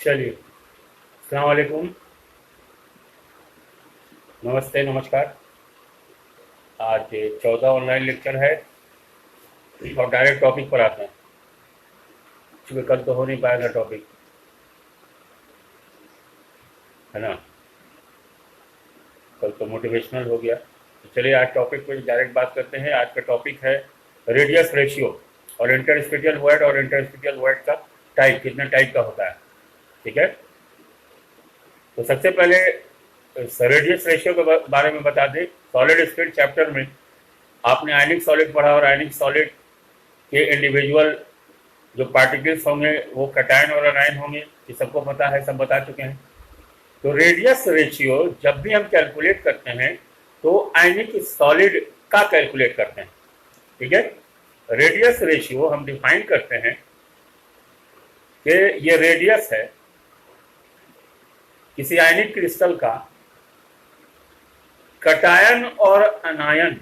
चलिए, अस्सलाम वालेकुम, नमस्ते, नमस्कार। आज 14 ऑनलाइन लेक्चर है और डायरेक्ट टॉपिक पर आते हैं, क्योंकि कल तो हो नहीं पाएगा टॉपिक, है ना। कल तो मोटिवेशनल हो गया। तो चलिए आज टॉपिक पर डायरेक्ट बात करते हैं। आज का टॉपिक है रेडियस रेशियो और इंटरस्टिशियल वर्ड और इंटरस्टिशियल वर्ड का टाइप, कितने टाइप का होता है। ठीक है, तो सबसे पहले रेडियस रेशियो के बारे में बता दें। सॉलिड स्टेट चैप्टर में आपने आयनिक सॉलिड पढ़ा और आयनिक सॉलिड के इंडिविजुअल जो पार्टिकल्स होंगे वो कैटायन और एनायन होंगे, ये सबको पता है, सब बता चुके हैं। तो रेडियस रेशियो जब भी हम कैलकुलेट करते हैं तो आयनिक सॉलिड का कैलकुलेट करते हैं। ठीक है, रेडियस रेशियो हम डिफाइन करते हैं कि ये रेडियस है किसी आयनिक क्रिस्टल का कैटायन और एनायन,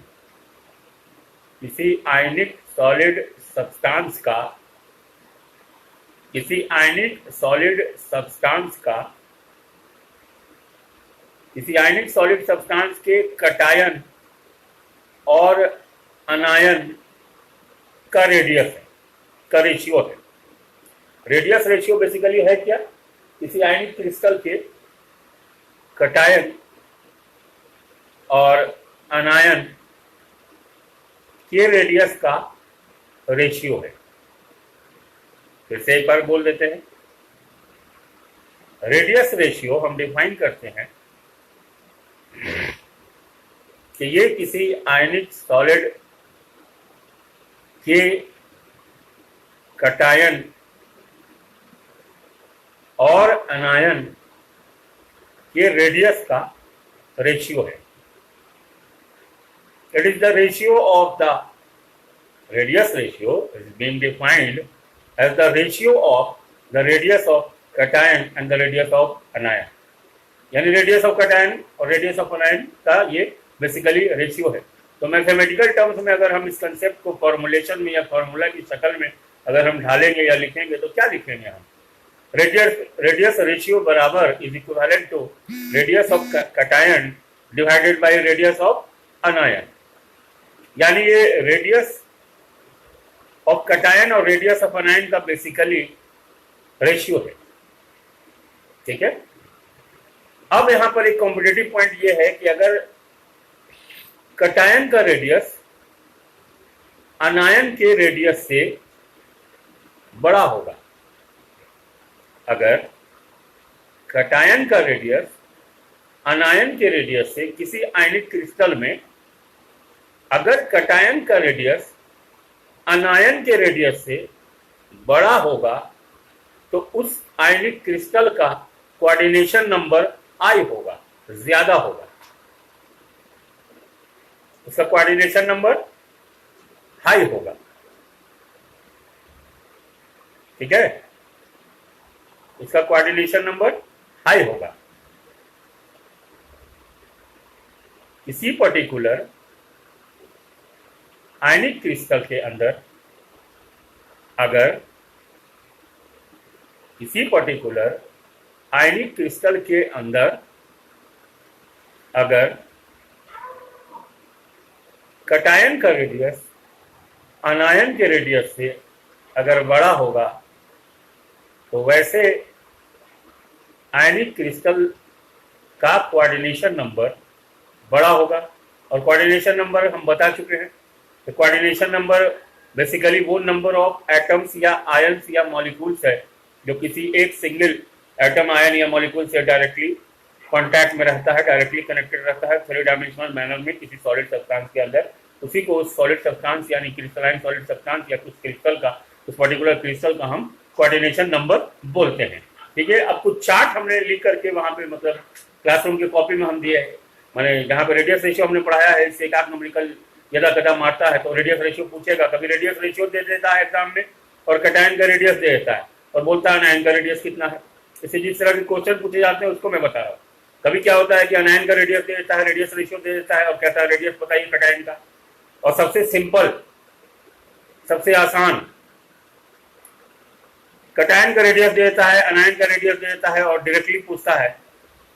किसी आयनिक सॉलिड सब्सटेंस का, किसी आयनिक सॉलिड सब्सटेंस का, किसी आयनिक सॉलिड सब्सटेंस के कैटायन और एनायन का रेडियस है, का रेशियो है। रेडियस रेशियो बेसिकली है क्या, किसी आयनिक क्रिस्टल के कैटायन और एनायन के रेडियस का रेशियो है। फिर से एक बार बोल देते हैं, रेडियस रेशियो हम डिफाइन करते हैं कि ये किसी आयनिक सॉलिड के कैटायन और एनायन के रेडियस का रेशियो है। It is the ratio of the radius ratio is being defined as the ratio of the radius of cation and the radius of anion. यानी रेडियस ऑफ कैटायन और radius of anion का ये basically ratio है। तो mathematical terms में अगर हम इस कंसेप्ट को फॉर्मुलेशन में या फॉर्मूला की शक्ल में अगर हम ढालेंगे या लिखेंगे तो क्या लिखेंगे हम, रेडियस रेशियो बराबर is equivalent to radius of cation divided by radius of anion. यानी ये रेडियस ऑफ कैटायन और रेडियस ऑफ एनायन का बेसिकली रेशियो है। ठीक है, अब यहां पर एक कॉम्पिटेटिव पॉइंट ये है कि अगर कैटायन का रेडियस एनायन के रेडियस से बड़ा होगा, अगर कैटायन का रेडियस एनायन के रेडियस से किसी आयनिक क्रिस्टल में, अगर कैटायन का रेडियस एनायन के रेडियस से बड़ा होगा तो उस आयनिक क्रिस्टल का कोऑर्डिनेशन नंबर आई होगा, ज्यादा होगा, उसका कोऑर्डिनेशन नंबर हाई होगा। ठीक है, उसका कोऑर्डिनेशन नंबर हाई होगा। किसी पर्टिकुलर आयनिक क्रिस्टल के अंदर, अगर किसी पर्टिकुलर आयनिक क्रिस्टल के अंदर अगर कैटायन का रेडियस एनायन के रेडियस से अगर बड़ा होगा तो वैसे आयनिक क्रिस्टल का कोऑर्डिनेशन नंबर बड़ा होगा। और कोऑर्डिनेशन नंबर हम बता चुके हैं, तो कोऑर्डिनेशन नंबर बेसिकली वो नंबर ऑफ एटम्स या आयन्स या मॉलिक्यूल्स है जो किसी एक सिंगल एटम, आयन या मॉलिक्यूल से डायरेक्टली कांटेक्ट में रहता है, डायरेक्टली कनेक्टेड रहता है थ्री डायमेंशनल मैनर में किसी सॉलिड सब्सटेंस के अंदर। उसी को उस सॉलिड सब्सटेंस यानी क्रिस्टलाइन सॉलिड सब्सटेंस या कुछ क्रिस्टल का, उस पर्टिकुलर क्रिस्टल का हम कोऑर्डिनेशन नंबर बोलते हैं। ठीक है, अब कुछ चार्ट हमने लिख करके वहां पे मतलब क्लासरूम की कॉपी में हम दिए है, मैंने जहाँ पे रेडियस रेशियो हमने पढ़ाया है, इससे एक आध नंबरिकल यदा कदा मारता है तो रेडियस रेशियो पूछेगा, कभी रेडियस रेशियो दे देता है एग्जाम में और कैटायन का रेडियस दे देता है और बोलता है एनायन का रेडियस कितना है। इससे जिस तरह के क्वेश्चन पूछे जाते हैं उसको मैं बता रहा हूँ। कभी क्या होता है कि एनायन का रेडियस दे देता है, रेडियस रेशियो दे देता है और कहता है रेडियस बताइए कैटायन का। और सबसे सिंपल, सबसे आसान कटायन का रेडियस दे देता है, अनायन का रेडियस दे देता है और डायरेक्टली पूछता है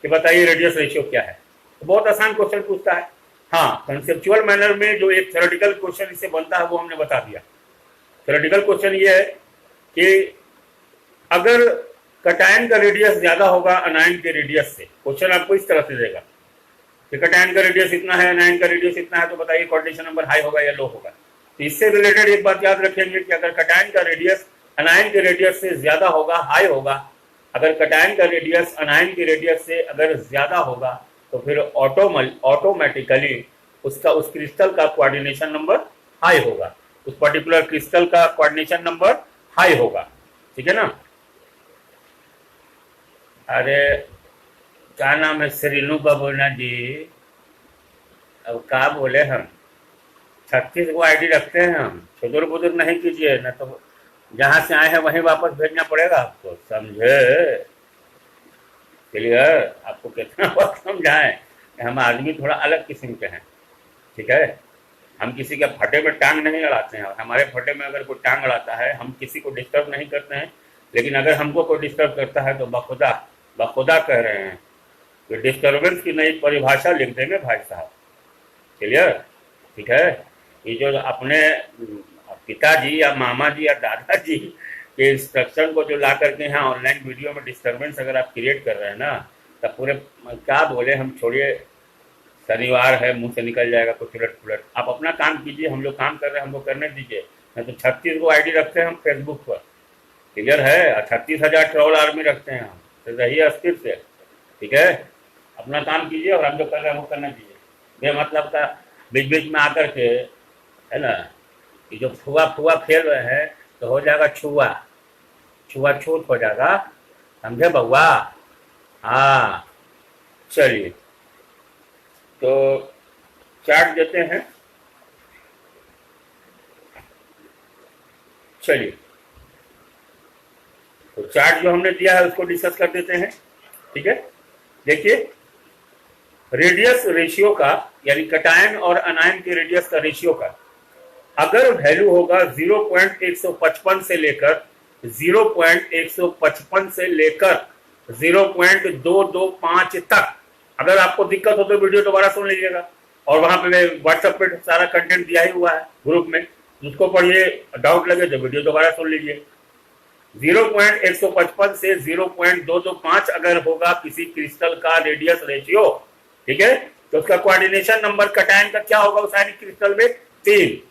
कि बताइए रेडियस रेशियो क्या है। तो बहुत आसान क्वेश्चन पूछता है। हाँ, कंसेप्चुअल मैनर में जो एक थ्योरेटिकल क्वेश्चन इससे बनता है वो हमने बता दिया। थ्योरेटिकल क्वेश्चन ये है कि अगर कटायन का रेडियस ज्यादा होगा अनायन के रेडियस से, क्वेश्चन आपको इस तरह से देगा कि कटायन का रेडियस इतना है, अनायन का रेडियस इतना है, तो बताइए कोऑर्डिनेशन नंबर हाई होगा या लो होगा। तो इससे रिलेटेड एक बात याद रखेंगे कि अगर कटायन का रेडियस अनायन के रेडियस से ज्यादा होगा, हाई होगा, अगर कटायन का रेडियस अनायन के रेडियस से अगर ज्यादा होगा तो फिर ऑटोमेटिकली उसका उस क्रिस्टल का कोऑर्डिनेशन नंबर हाई होगा, उस पर्टिकुलर क्रिस्टल का कोऑर्डिनेशन नंबर हाई होगा। ठीक है ना। अरे क्या नाम है, श्रीनू का बोलना जी। अब क्या बोले हम, 36 को आईडी रखते हैं हम, छुदुर बुदुर नहीं कीजिए, न तो जहां से आए हैं वहीं वापस भेजना पड़ेगा आपको, समझे। क्लियर। आपको कितना वक्त समझाएं, हम आदमी थोड़ा अलग किस्म के हैं। ठीक है, हम किसी के फटे में टांग नहीं अड़ाते हैं, हमारे फटे में अगर कोई टांग अड़ाता है हम किसी को डिस्टर्ब नहीं करते हैं, लेकिन अगर हमको कोई डिस्टर्ब करता है तो बखुदा कह रहे हैं कि डिस्टर्बेंस की नई परिभाषा लिख देंगे भाई साहब। क्लियर। ठीक है, ये जो अपने पिताजी या मामा जी या दादाजी के इंस्ट्रक्शन को जो ला करके यहाँ ऑनलाइन वीडियो में डिस्टर्बेंस अगर आप क्रिएट कर रहे हैं ना, तब पूरे क्या बोले हम, छोड़िए, शनिवार है, मुंह से निकल जाएगा कुछ उलट पुलट। आप अपना काम कीजिए, हम लोग काम कर रहे हैं, हमको करने दीजिए। नहीं तो 36 को आईडी रखते हैं हम फेसबुक पर। क्लियर है, 36,000 ट्रोल आर्मी रखते हैं हम, तो रहिए अस्थिर से। ठीक है, अपना काम कीजिए और हम जो कर रहे हैं वो करने दीजिए। बेमतलब का बीच बीच में आकर के, है ना, ये जो फुआ खेल रहे हैं तो हो जाएगा छुआछूत हो जाएगा, समझे बउआ। हाँ, चलिए तो चार्ट देते हैं। चलिए तो चार्ट जो हमने दिया है उसको डिस्कस कर देते हैं। ठीक है, देखिए रेडियस रेशियो का, यानी कटायन और अनायन के रेडियस का रेशियो का अगर वैल्यू होगा 0.155 से लेकर 0.225 तक। अगर आपको दिक्कत हो तो वीडियो दोबारा सुन लीजिएगा, और वहां पे व्हाट्सएप पे सारा कंटेंट दिया ही हुआ है ग्रुप में, उसको पढ़िए, डाउट लगे तो वीडियो दोबारा सुन लीजिए। 0.155 से 0.225 अगर होगा किसी क्रिस्टल का रेडियस रेशियो, ठीक है, तो उसका कोऑर्डिनेशन नंबर कटायन का क्या होगा उस आयनिक क्रिस्टल में? 3।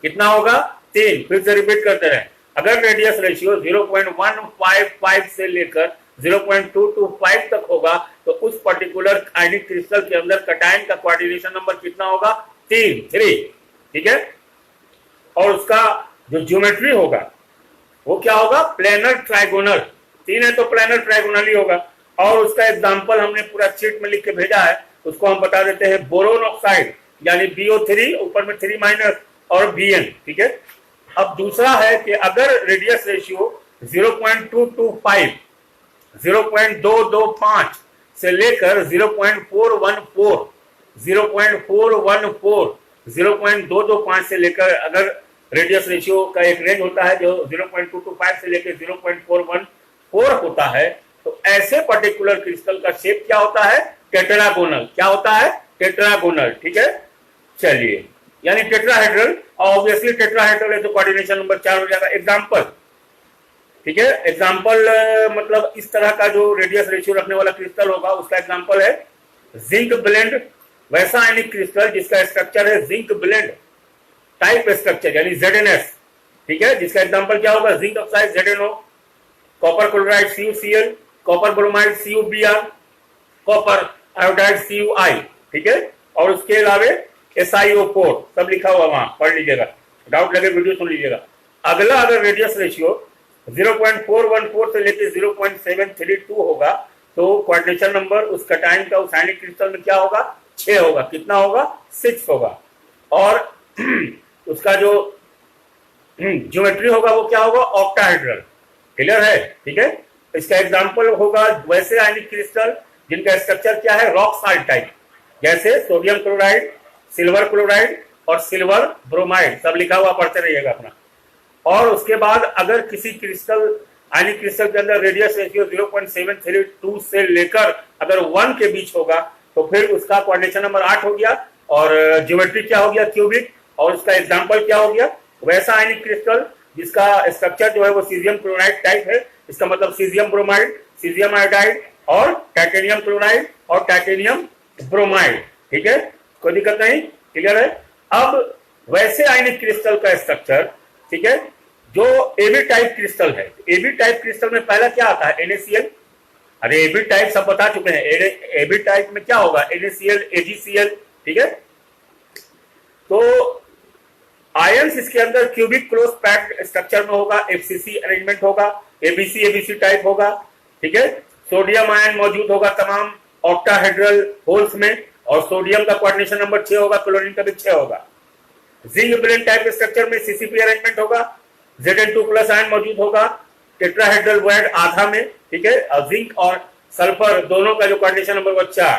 कितना होगा? 3। फिर से रिपीट करते रहे। अगर रेडियस रेशियो 0.155 से लेकर 0.225 तक होगा तो उस पर्टिकुलर आयनिक क्रिस्टल के अंदर कटायन का कोऑर्डिनेशन नंबर कितना होगा? 3। ठीक है, और उसका जो ज्योमेट्री होगा वो क्या होगा? Planar trigonal. 3 है तो प्लेनर ट्राइगोनल ही होगा। और उसका एग्जांपल हमने पूरा शीट में लिख के भेजा है, उसको हम बता देते हैं। बोरोन ऑक्साइड यानी BO3, ऊपर में 3- और Bn। ठीक है, अब दूसरा है कि अगर रेडियस रेशियो 0.225, 0.225 से लेकर 0.414, 0.225 से लेकर, अगर रेडियस रेशियो का एक रेंज होता है जो 0.225 से लेकर 0.414 होता है, तो ऐसे पर्टिकुलर क्रिस्टल का शेप क्या होता है? टेट्रागोनल। क्या होता है? टेट्रागोनल। ठीक है, चलिए, यानी टेट्राहेड्रल। ऑब्वियसली टेट्राहेड्रल है तो कोऑर्डिनेशन नंबर 4 हो जाएगा। एग्जांपल, ठीक है, एग्जांपल मतलब इस तरह का जो रेडियस रेशियो रखने वाला क्रिस्टल होगा उसका एग्जांपल है जिंक ब्लेंड। वैसा आयनिक क्रिस्टल जिसका स्ट्रक्चर है जिंक ब्लेंड टाइप स्ट्रक्चर, यानी ZnS। ठीक है, जिसका एग्जांपल क्या होगा? Zinc oxide ZnO, copper chloride CuCl, copper bromide CuBr, copper iodide CuI। ठीक है, और उसके अलावे SiO4 सब लिखा हुआ, वहां पढ़ लीजिएगा, डाउट लगे वीडियो सुन लीजिएगा। अगला, अगर रेडियस रेशियो 0.414 से लेकर 0.732 होगा तो कोऑर्डिनेशन नंबर उस कटायन का उस आयनिक क्रिस्टल में क्या होगा? 6 होगा। कितना होगा? 6 होगा। और उसका जो ज्योमेट्री होगा वो क्या होगा? ऑक्टाहेड्रल। क्लियर है? ठीक है, इसका एग्जांपल होगा वैसे आयनिक क्रिस्टल जिनका स्ट्रक्चर क्या है? रॉक साल्ट टाइप, जैसे सोडियम क्लोराइड, सिल्वर क्लोराइड और सिल्वर ब्रोमाइड। सब लिखा हुआ, पढ़ते रहिएगा अपना। और उसके बाद अगर किसी क्रिस्टल आयनिक क्रिस्टल के अंदर रेडियस रेशियो 0.732 से लेकर अगर 1 के बीच होगा तो फिर उसका कोऑर्डिनेशन नंबर 8 हो गया, और ज्योमेट्री क्या हो गया, क्यूबिक, और उसका एग्जांपल क्या हो गया, वैसा आयनिक क्रिस्टल जिसका स्ट्रक्चर जो है वो सीजियम क्लोराइड टाइप है। इसका मतलब सीजियम ब्रोमाइड, सीजियम आयोडाइड और टाइटेनियम क्लोराइड और टाइटेनियम ब्रोमाइड। ठीक है, कोई दिक्कत नहीं, क्लियर है। अब वैसे आयनिक क्रिस्टल का स्ट्रक्चर, ठीक है, जो एबी टाइप क्रिस्टल है, एबी टाइप क्रिस्टल में पहला क्या आता है, NaCl। अरे एबी टाइप सब बता चुके हैं, एबी टाइप में क्या होगा, NaCl, AgCl। ठीक है, तो आयंस इसके अंदर क्यूबिक क्लोज पैक्ड स्ट्रक्चर में होगा, FCC अरेंजमेंट होगा, ABC टाइप होगा। ठीक है, सोडियम आयन मौजूद होगा तमाम ऑक्टाहेड्रल होल्स में, और सोडियम का कोऑर्डिनेशन नंबर 6 होगा, क्लोरीन का भी 6 होगा। जिंक ब्रेन टाइप स्ट्रक्चर में CCP अरेंजमेंट होगा, Zn2+ आयन मौजूद होगा, टेट्राहेड्रल बॉन्ड आधा में। ठीक है, और जिंक और सल्फर दोनों का जो कोऑर्डिनेशन नंबर वो 4।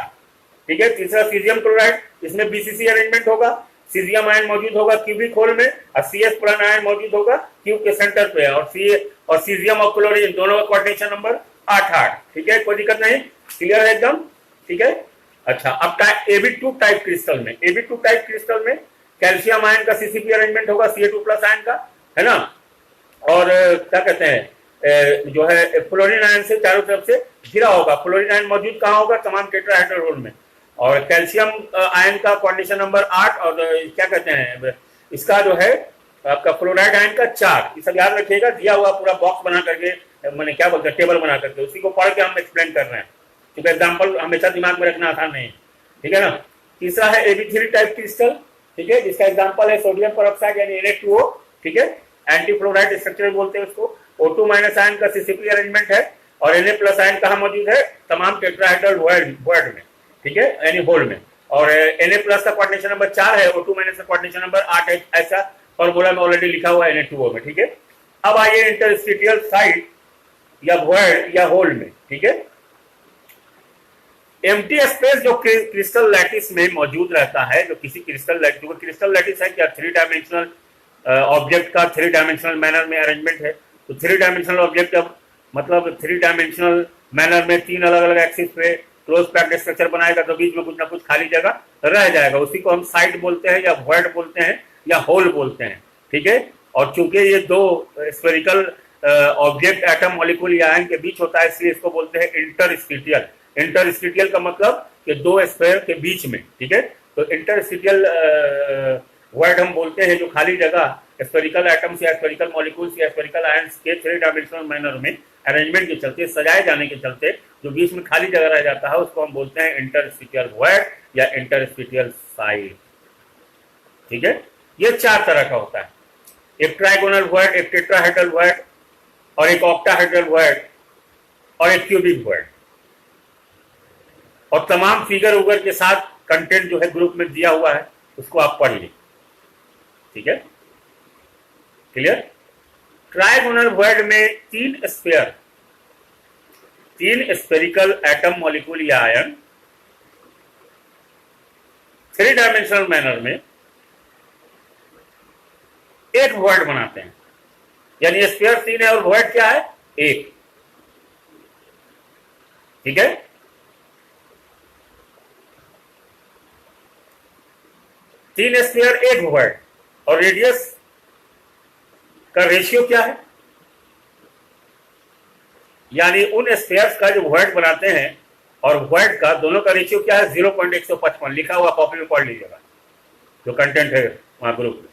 ठीक है, तीसरा सीजियम क्लोराइड, इसमें BCC अरेंजमेंट होगा, सीजियम आयन मौजूद होगा क्यूबिक होल में, और CS+ आयन मौजूद होगा क्यूब के सेंटर पे, और सीजियम और क्लोरीन दोनों का कोऑर्डिनेशन नंबर 8। ठीक है, कोई दिक्कत नहीं, क्लियर है एकदम। ठीक है, अच्छा, अब AB2 टाइप क्रिस्टल में, AB2 टाइप क्रिस्टल में कैल्शियम आयन का CCP अरेंजमेंट होगा, Ca2+ आयन का, है ना, और क्या कहते हैं जो है फ्लोरीन आयन से चारों तरफ से घिरा होगा। फ्लोरीन आयन मौजूद कहाँ होगा, तमाम टेट्राहेड्रल होल में, और कैल्शियम आयन का कोऑर्डिनेशन नंबर 8, और क्या कहते हैं इसका जो है आपका फ्लोराइड आयन का 4। ये सब याद रखिएगा, दिया हुआ पूरा बॉक्स बना करके, मैंने क्या बोलते हैं टेबल बना करके, उसी को पढ़ के हम एक्सप्लेन कर रहे हैं, क्योंकि एग्जाम्पल हमेशा दिमाग में रखना आसान नहीं है। ठीक है ना। तीसरा है AB3 टाइप क्रिस्टल, ठीक है, जिसका एग्जाम्पल है सोडियम परऑक्साइड यानी Na2O। ठीक है, एंटी फ्लोराइड स्ट्रक्चर बोलते हैं उसको। O2- आयन का CCP अरेंजमेंट है, और Na+ आयन कहाँ मौजूद है, तमाम टेट्राहेड्रल वर्ड में। ठीक है, यानी होल में, और Na+ का कोऑर्डिनेशन नंबर 4 है, O2- का कोऑर्डिनेशन नंबर 8 है, ऐसा फॉर्मूला में ऑलरेडी लिखा हुआ है Na2O में। ठीक है, अब आइए इंटरस्टिशियल साइट या वर्ड या होल में। ठीक है, एम्प्टी स्पेस जो क्रिस्टल लैटिस में मौजूद रहता है, जो किसी क्रिस्टल लैटिस है क्या, 3 डायमेंशनल ऑब्जेक्ट का 3 डायमेंशनल मैनर में अरेंजमेंट है। तो 3 डायमेंशनल ऑब्जेक्ट अब मतलब 3 डायमेंशनल मैनर में 3 अलग अलग एक्सिस पे क्लोज पैक्ड स्ट्रक्चर बनाएगा, तो बीच में कुछ ना कुछ खाली जगह रह जाएगा, उसी को हम साइट बोलते हैं, या वर्ड बोलते हैं, या होल बोलते हैं। ठीक है, और चूंकि ये 2 स्फेरिकल ऑब्जेक्ट एटम मॉलिक्यूल या आयन के बीच होता है, इसलिए इसको बोलते हैं इंटरस्टिशियल। इंटरस्टिशियल का मतलब कि 2 स्फेयर के बीच में। ठीक है, तो इंटरस्टिशियल वर्ड हम बोलते हैं जो खाली जगह स्फेरिकल एटम्स या स्फेरिकल मॉलिक्यूल्स या स्फेरिकल आयंस के 3 डायमेंशनल मैनर में अरेंजमेंट के चलते, सजाए जाने के चलते जो बीच में खाली जगह रह जाता है, उसको हम बोलते हैं इंटरस्टिशियल वर्ड या इंटरस्टिशियल साइट। ठीक है, ये 4 तरह का होता है, एक ट्राइगोनल वर्ड, एक टेट्राहेड्रल वर्ड, और एक ऑक्टाहेड्रल वर्ड, और एक क्यूबिक वर्ड, और तमाम फिगर उगर के साथ कंटेंट जो है ग्रुप में दिया हुआ है, उसको आप पढ़ लीजिए। ठीक है, क्लियर। ट्राइगोनल वर्ड में 3 स्फीयर, 3 स्फेरिकल एटम मॉलिक्यूल या आयन 3 डायमेंशनल मैनर में एक वर्ड बनाते हैं, यानी स्फीयर 3 है और वर्ड क्या है, 1। ठीक है, तीन स्फीयर एक वर्ड, और रेडियस का रेशियो क्या है, यानी उन स्फीयर्स का जो वर्ड बनाते हैं और वर्ड का दोनों का रेशियो क्या है, 0.155 लिखा हुआ, कॉपी में पढ़ लीजिएगा जो कंटेंट है वहां ग्रुप में।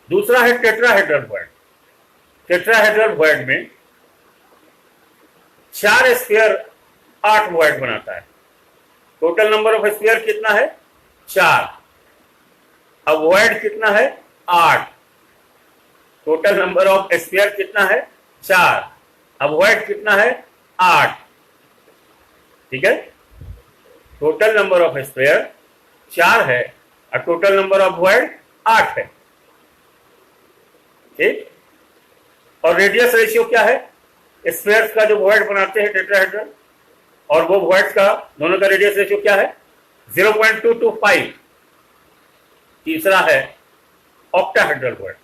दूसरा है टेट्राहेड्रल वर्ड। टेट्राहेड्रल वर्ड में 4 स्फीयर 8 वर्ड बनाता है। टोटल नंबर ऑफ स्फीयर कितना है, 4। अब वर्ड कितना है, 8। टोटल नंबर ऑफ स्फीयर कितना है, 4। अब वर्ड कितना है, 8। ठीक है, टोटल नंबर ऑफ स्फीयर 4 है और टोटल नंबर ऑफ वर्ड 8 है। ठीक, और रेडियस रेशियो क्या है, स्फीयर्स का जो वर्ड बनाते हैं टेट्राहेड्रल और वो वर्ड्स का दोनों का रेडियस रेशियो क्या है, 0.225। तीसरा है ऑक्टाहेड्रल वर्ड,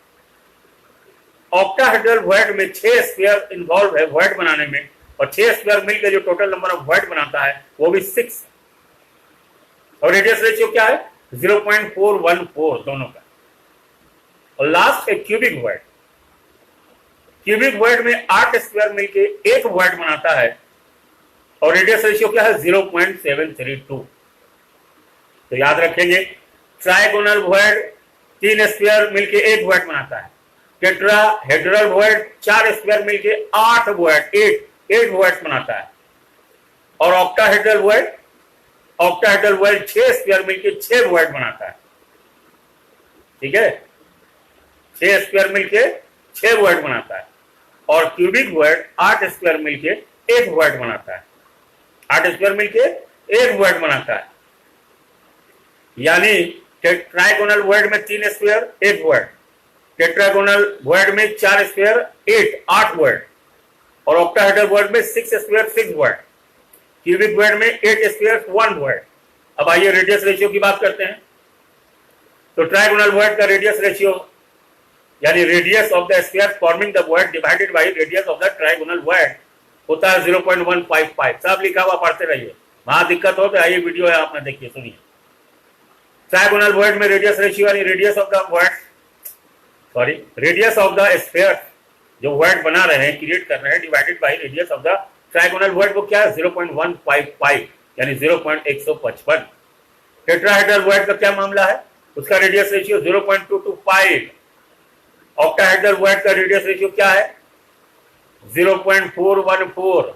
ऑक्टाहेड्रल वॉइड में 6 स्फीयर इन्वॉल्व है वॉइड बनाने में, और 6 स्फीयर मिलकर जो टोटल नंबर ऑफ वॉइड बनाता है वो भी 6, और रेडियस रेशियो क्या है 0.414 दोनों का। और लास्ट है क्यूबिक वॉइड। क्यूबिक वॉइड में 8 स्क्वायर मिलके एक वॉइड बनाता है, और रेडियस रेशियो क्या है 0.732। तो याद रखेंगे, ट्राइगोनल वॉइड 3 स्क्वायर मिलके एक वॉइड बनाता है, टेट्राहेड्रल वॉइड 4 स्क्वायर मिलके 8 वॉइड बनाता है, और ऑक्टाहेड्रल वॉइड 6 स्क्वायर मिलके 6 वॉइड बनाता है। ठीक है, 6 स्क्वायर मिलके 6 वॉइड बनाता है, और क्यूबिक वॉइड 8 स्क्वायर मिलके एक वॉइड बनाता है, 8 स्क्वायर मिलके एक वॉइड बनाता है। यानी ट्राइगोनल वॉइड में 3 स्क्वायर एक वॉइड, टेट्रागोनल वॉइड में 4 स्क्वायर 8 वॉइड, और ऑक्टाहेड्रल वॉइड में 6 स्क्वायर 6 वॉइड, क्यूबिक वॉइड में 8 स्क्वायर 1 वॉइड। अब आइए रेडियस रेशियो की बात करते हैं। तो ट्राइगोनल वॉइड का रेडियस रेशियो यानी radius of the square forming the void divided by radius of the trigonal void होता है 0.155। सब लिखा हुआ पढ़ते रहिए, वहां दिक्कत हो तो आइए वीडियो है आपने देखिए सुनिए। ट्राइगोनल वॉइड में रेडियस रेशियो यानी रेडियस ऑफ द स्फीयर जो वॉइड बना रहे हैं क्रिएट कर रहे हैं divided by radius of the trigonal void वो क्या है 0.155 यानी 0.155। टेट्राहेड्रल वॉइड का क्या मामला है, उसका रेडियस रेशियो 0.225। ऑक्टाहेड्रल वॉइड का रेडियस रेशियो क्या है 0.414,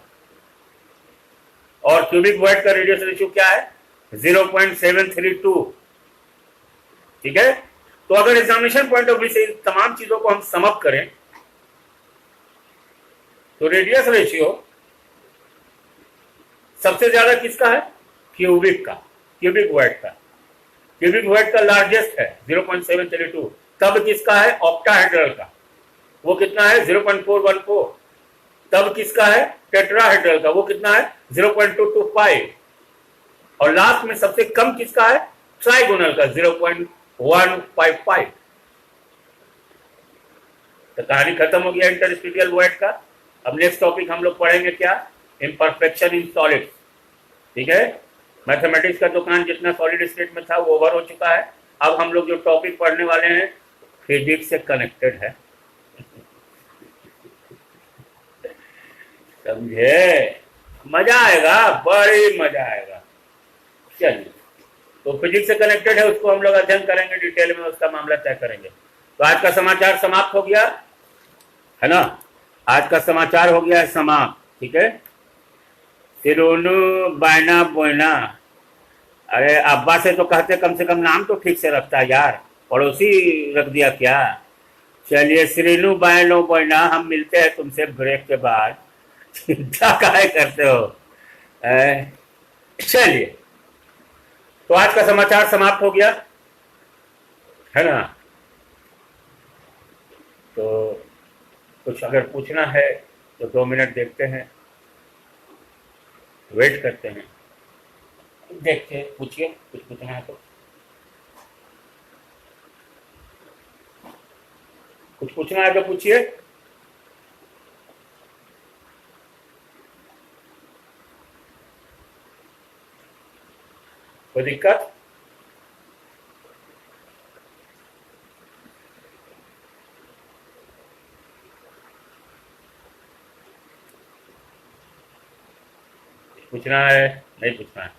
और क्यूबिक वॉइड का रेडियस रेशियो क्या है 0.732। ठीक है, तो अगर एग्जामिनेशन पॉइंट ऑफ व्यू से इन तमाम चीजों को हम सम अप करें तो रेडियस रेशियो सबसे ज्यादा किसका है क्यूबिक वॉइड का। क्यूबिक वॉइड का लार्जेस्ट है 0.732। तब किसका है ऑक्टाहेड्रल का, वो कितना है 0.414। तब किसका है टेट्राहेड्रल का, वो कितना है 0.225। और लास्ट में सबसे कम किसका है ट्राइगोनल का 0.155। तो कहानी खत्म हो गया इंटरस्टिशियल वॉइड का। अब नेक्स्ट टॉपिक हम लोग पढ़ेंगे क्या, इम्परफेक्शन इन सॉलिड। ठीक है, मैथमेटिक्स का दुकान जितना सॉलिड स्टेट में था वो ओवर हो चुका है। अब हम लोग जो टॉपिक पढ़ने वाले हैं फिजिक्स से कनेक्टेड है, समझे, मजा आएगा, बड़ी मजा आएगा। चलिए, तो फिजिक्स से कनेक्टेड है, उसको हम लोग अध्ययन करेंगे डिटेल में, उसका मामला तय करेंगे। तो आज का समाचार समाप्त हो गया है ना, आज का समाचार हो गया है समाप्त। ठीक है, सिरोनु बायना बोयना, अरे अब्बा से तो कहते कम से कम नाम तो ठीक से रखता यार, पड़ोसी रख दिया क्या। चलिए श्रीनु बायनो बोयना, हम मिलते हैं तुमसे ब्रेक के बाद। चिंता काहे करते हो। चलिए, तो आज का समाचार समाप्त हो गया है ना। तो कुछ अगर पूछना है तो 2 मिनट देखते हैं, वेट करते हैं, देखते पूछिए, कुछ पूछना है तो। कुछ पूछना है तो पूछिए। कोई दिक्कत? पूछना है नहीं पूछना है।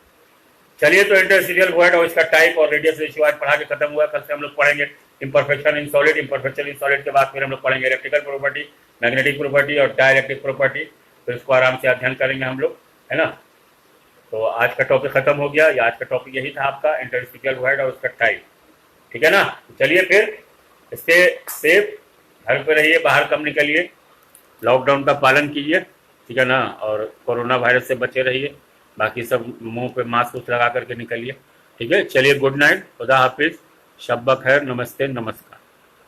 चलिए, तो इंटरस्टिशियल वॉइड और इसका टाइप और रेडियस रेशियो आज पढ़ा के खत्म हुआ। कल से हम लोग पढ़ेंगे imperfection in solid. Imperfection in solid के बाद फिर हम लोग पढ़ेंगे इलेक्ट्रिकल प्रॉपर्टी, मैग्नेटिक प्रॉपर्टी और डाइलेक्ट्रिक प्रॉपर्टी। तो इसको आराम से अध्ययन करेंगे हम लोग, है ना। तो आज का टॉपिक खत्म हो गया, या आज का टॉपिक यही था आपका, इंटरस्टिशियल वॉइड और उसका टाइप। ठीक है ना। चलिए फिर, स्टे सेफ, घर पे रहिए, बाहर कम निकलिए, लॉकडाउन का पालन कीजिए, ठीक है ना, और कोरोना वायरस से बचे रहिए। बाकी सब मुंह पे मास्क लगा करके निकलिए, ठीक है। चलिए, गुड नाइट, खुदा हाफिज, शब खैर, नमस्ते, नमस्कार।